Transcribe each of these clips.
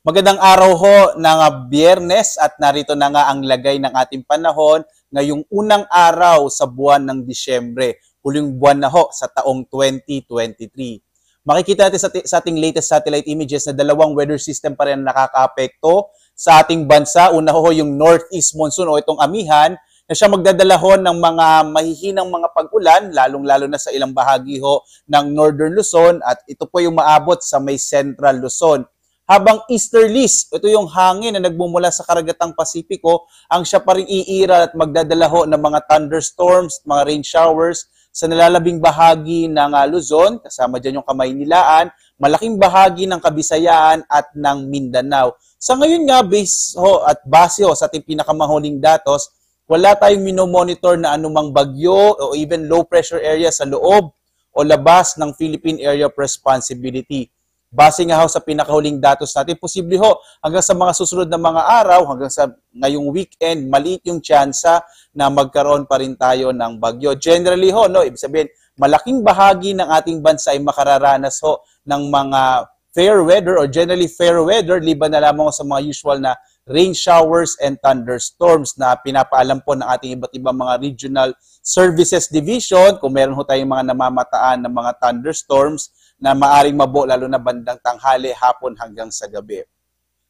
Magandang araw ho ng Biyernes at narito na nga ang lagay ng ating panahon ngayong unang araw sa buwan ng Disyembre, huling buwan na ho sa taong 2023. Makikita natin sa ating latest satellite images na dalawang weather system pa rin nakakaapekto sa ating bansa. Una ho yung northeast monsoon o itong amihan na siya magdadala ho ng mga mahihinang mga pag-ulan, lalong-lalo na sa ilang bahagi ho ng Northern Luzon at ito po yung maabot sa may Central Luzon. Habang easterlies, ito yung hangin na nagmumula sa karagatang Pasipiko, ang siya pa rin iira at magdadala ho ng mga thunderstorms, mga rain showers sa nalalabing bahagi ng Luzon, kasama dyan yung Kamaynilaan, malaking bahagi ng Kabisayaan at ng Mindanao. Sa ngayon nga, base sa ating pinakamahuling datos, wala tayong minomonitor na anumang bagyo o even low pressure area sa loob o labas ng Philippine Area of Responsibility. Base nga ho sa pinakahuling datos natin, posible ho hanggang sa mga susunod na mga araw, hanggang sa ngayong weekend, maliit yung tsansa na magkaroon pa rin tayo ng bagyo. Generally ho, ibig sabihin, malaking bahagi ng ating bansa ay makararanas ho ng mga fair weather or generally fair weather, liban na lamang sa mga usual na rain showers and thunderstorms na pinapaalam po ng ating iba't ibang mga regional services division kung meron ho tayong mga namamataan ng mga thunderstorms na maaring mabuo lalo na bandang tanghali, hapon hanggang sa gabi.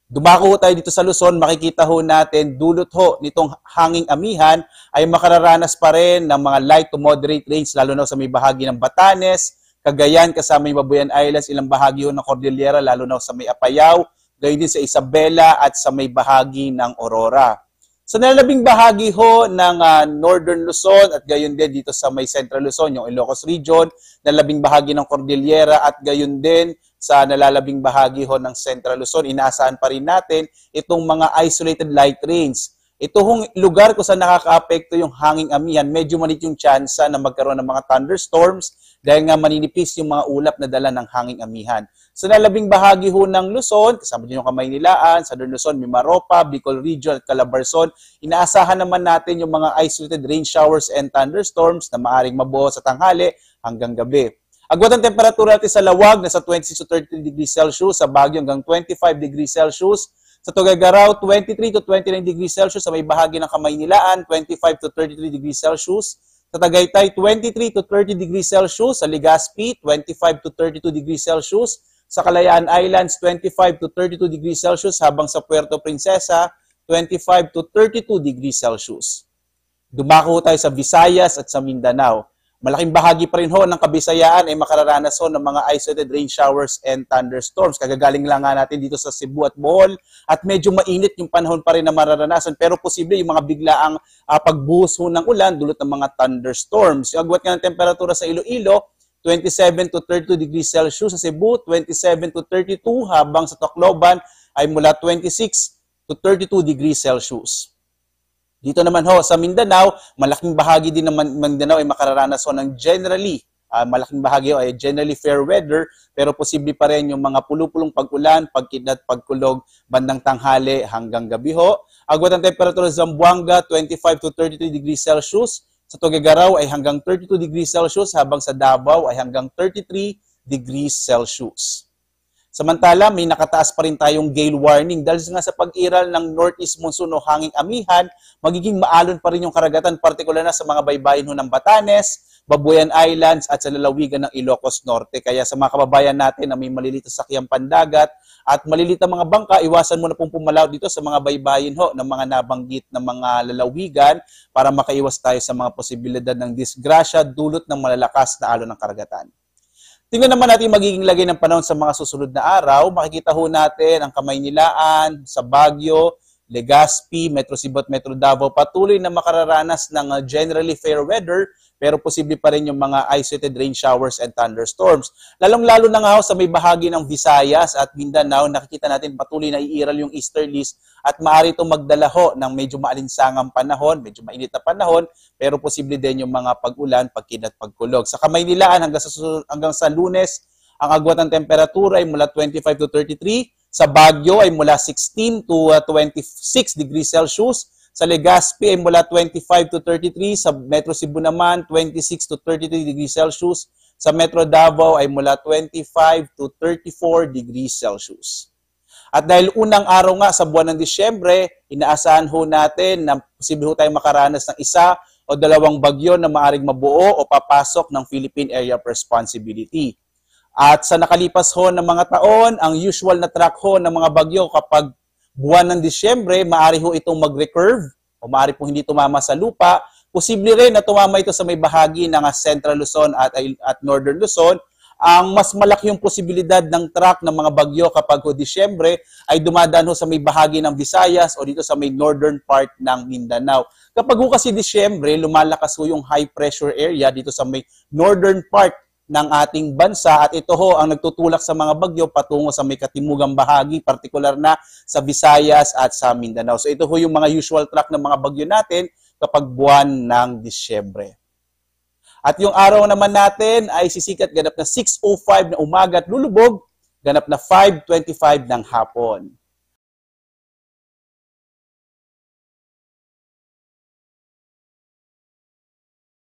Dumako ho tayo dito sa Luzon, makikita ho natin dulot ho nitong hanging amihan ay makararanas pa rin ng mga light to moderate rains lalo na sa may bahagi ng Batanes, Cagayan kasama yung Babuyan Islands, ilang bahagi ho ng Cordillera lalo na sa may Apayao, gayon din sa Isabela at sa may bahagi ng Aurora. Sa nalalabing bahagi ho ng Northern Luzon at gayon din dito sa may Central Luzon, yung Ilocos Region, nalalabing bahagi ng Cordillera at gayon din sa nalalabing bahagi ho ng Central Luzon, inaasahan pa rin natin itong mga isolated light rains. Ito hong lugar kung saan nakakaapekto yung hanging amihan, medyo maliit yung tsansa na magkaroon ng mga thunderstorms dahil nga maninipis yung mga ulap na dala ng hanging amihan. Sa nalalabing bahagi ho ng Luzon, kasama din yung Kamaynilaan, Southern Luzon, Mimaropa, Bicol Region at Calabarzon, inaasahan naman natin yung mga isolated rain showers and thunderstorms na maaring mabuo sa tanghali hanggang gabi. Agwat ang temperatura natin sa Lawag, nasa 26 to 33 degrees Celsius, sa Baguio hanggang 25 degrees Celsius, sa Tuguegarao, 23 to 29 degrees Celsius, sa may bahagi ng Kamaynilaan, 25 to 33 degrees Celsius, sa Tagaytay, 23 to 30 degrees Celsius, sa Legazpi, 25 to 32 degrees Celsius, sa Kalayaan Islands, 25 to 32 degrees Celsius, habang sa Puerto Princesa, 25 to 32 degrees Celsius. Dumako tayo sa Visayas at sa Mindanao. Malaking bahagi pa rin ho ng Kabisayaan ay makararanas ho ng mga isolated rain showers and thunderstorms. Kagagaling lang nga natin dito sa Cebu at Bohol at medyo mainit yung panahon pa rin na mararanasan pero posible yung mga biglaang pagbuhos ho ng ulan dulot ng mga thunderstorms. Yung agwat nga ng temperatura sa Iloilo, 27 to 32 degrees Celsius, sa Cebu, 27 to 32, habang sa Tacloban ay mula 26 to 32 degrees Celsius. Dito naman ho sa Mindanao, malaking bahagi din ng Mindanao ay makararanas ho ng generally, malaking bahagi ho ay generally fair weather, pero posible pa rin yung mga pulupulong pag-ulan, pagkidlat, pagkulog, bandang tanghali hanggang gabi ho. Agwat ang temperatura sa Zamboanga, 25 to 33 degrees Celsius, sa Tuguegarao ay hanggang 32 degrees Celsius, habang sa Davao ay hanggang 33 degrees Celsius. Samantala, may nakataas pa rin tayong gale warning dahil nga sa pag-iral ng northeast monsoon o hanging amihan, magiging maalon pa rin yung karagatan, partikular na sa mga baybayin ho ng Batanes, Babuyan Islands at sa lalawigan ng Ilocos Norte. Kaya sa mga kababayan natin na may maliliit na sakyang pandagat at maliliit na mga bangka, iwasan mo na pong pumalaw dito sa mga baybayin ho ng mga nabanggit na mga lalawigan para makaiwas tayo sa mga posibilidad ng disgrasya dulot ng malalakas na alon ng karagatan. Tingnan naman natin magiging lagay ng panahon sa mga susunod na araw. Makikita ho natin ang Kamaynilaan, sa Baguio, Legazpi, Metro Cebu at Metro Davao patuloy na makararanas ng generally fair weather pero posible pa rin yung mga isolated rain showers and thunderstorms. Lalong-lalo na nga ho sa may bahagi ng Visayas at Mindanao, nakikita natin patuloy na iiral yung easterlies at maaari itong magdala ho ng medyo maalinsangang panahon, medyo mainit na panahon, pero posible din yung mga pag-ulan, pagkidlat, pagkulog. Sa Kamaynilaan hanggang sa Lunes, ang agwat ng temperatura ay mula 25 to 33, sa Baguio ay mula 16 to 26 degrees Celsius, sa Legazpi ay mula 25 to 33, sa Metro Cebu naman 26 to 33 degrees Celsius, sa Metro Davao ay mula 25 to 34 degrees Celsius. At dahil unang araw nga sa buwan ng Disyembre, inaasahan ho natin na posible ho tayong makaranas ng isa o dalawang bagyo na maaring mabuo o papasok ng Philippine Area of Responsibility. At sa nakalipas ho ng mga taon, ang usual na track ho ng mga bagyo kapag buwan ng Disyembre, maaari ho itong mag-recurve o maaari po hindi tumama sa lupa. Posible rin na tumama ito sa may bahagi ng Central Luzon at Northern Luzon. Ang mas malaki yung posibilidad ng track ng mga bagyo kapag ho Disyembre ay dumadaan ho sa may bahagi ng Visayas o dito sa may northern part ng Mindanao. Kapag ho kasi Disyembre, lumalakas ho yung high pressure area dito sa may northern part ng ating bansa at ito ho ang nagtutulak sa mga bagyo patungo sa may katimugang bahagi, partikular na sa Visayas at sa Mindanao. So ito ho yung mga usual track ng mga bagyo natin kapag buwan ng Disyembre. At yung araw naman natin ay sisikat ganap na 6:05 na umaga at lulubog ganap na 5:25 ng hapon.